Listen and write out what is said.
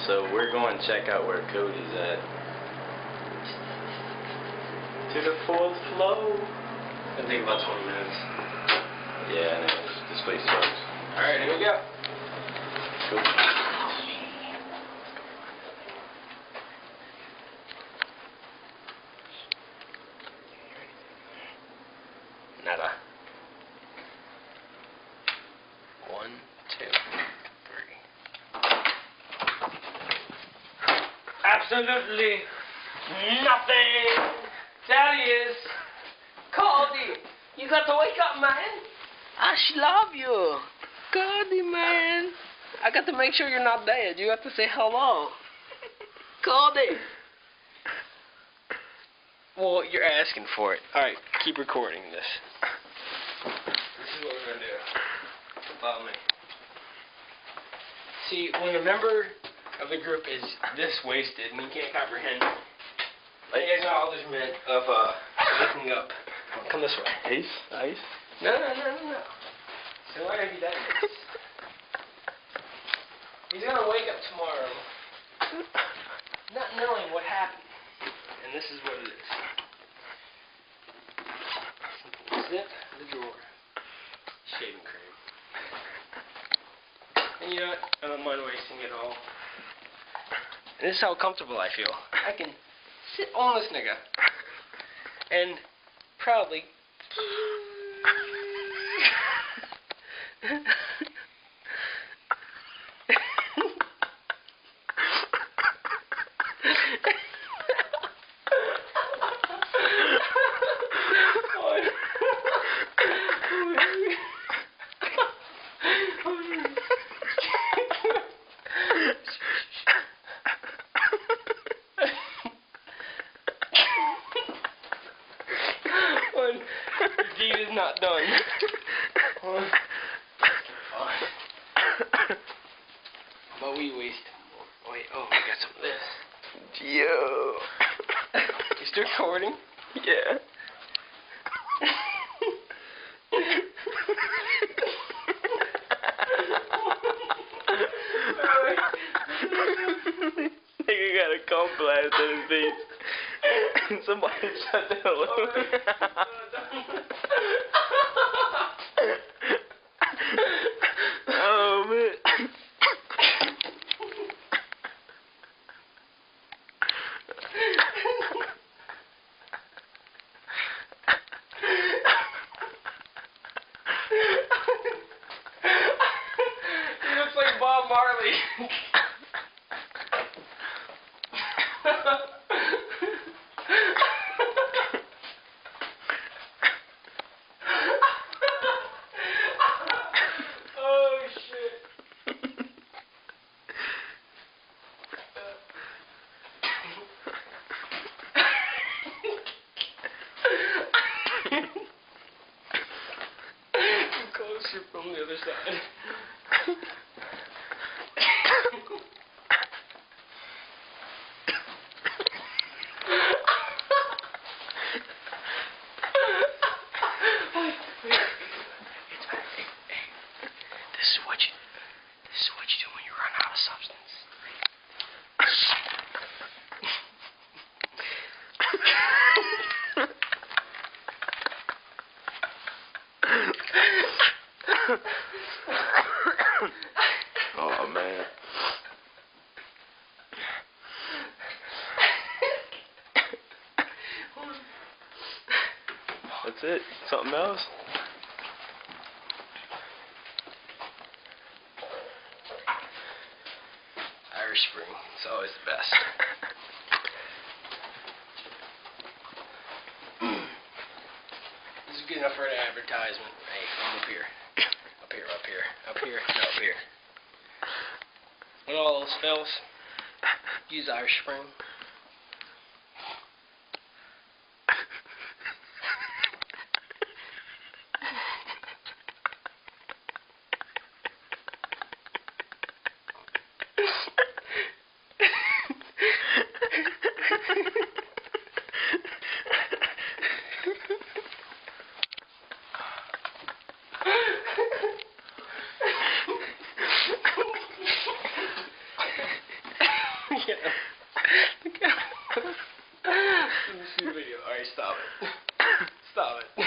So we're going to check out where Cody's at. To the 4th floor. It'll take about 20 minutes. Yeah, I know. This place sucks. Alright, here we go. Cool. Nada. 1, 2, 3. Absolutely nothing. There he is. Cody, you got to wake up, man. I love you. Cody, man. I got to make sure you're not dead. You have to say hello. Cody. Well, you're asking for it. Alright, keep recording this. This is what we're going to do. Follow me. See, when a member of the group is this wasted and he can't comprehend, like acknowledgement of waking up. Come this way. Ice? No. So why have you done this? He's going to wake up tomorrow not knowing what happened. And this is what it is. Zip the drawer. Shaving cream. And you know what? I don't mind wasting it all. And this is how comfortable I feel. I can sit on this nigga and proudly the deed is not done. But we waste more. Wait, oh, we got some of this. Yo. You still recording? Yeah. Nigga got a cold blast in his face. Somebody shut the hell up. Oh man. He looks like Bob Marley. Oh shit. Too closer from the other side. This is what you do when you run out of substance. Oh man. That's it? Something else? Irish Spring. It's always the best. This is good enough for an advertisement. Hey, come up here. Up here. No, up here. When all else fails, use Irish Spring. Let me see the video. Alright, stop it. Stop it.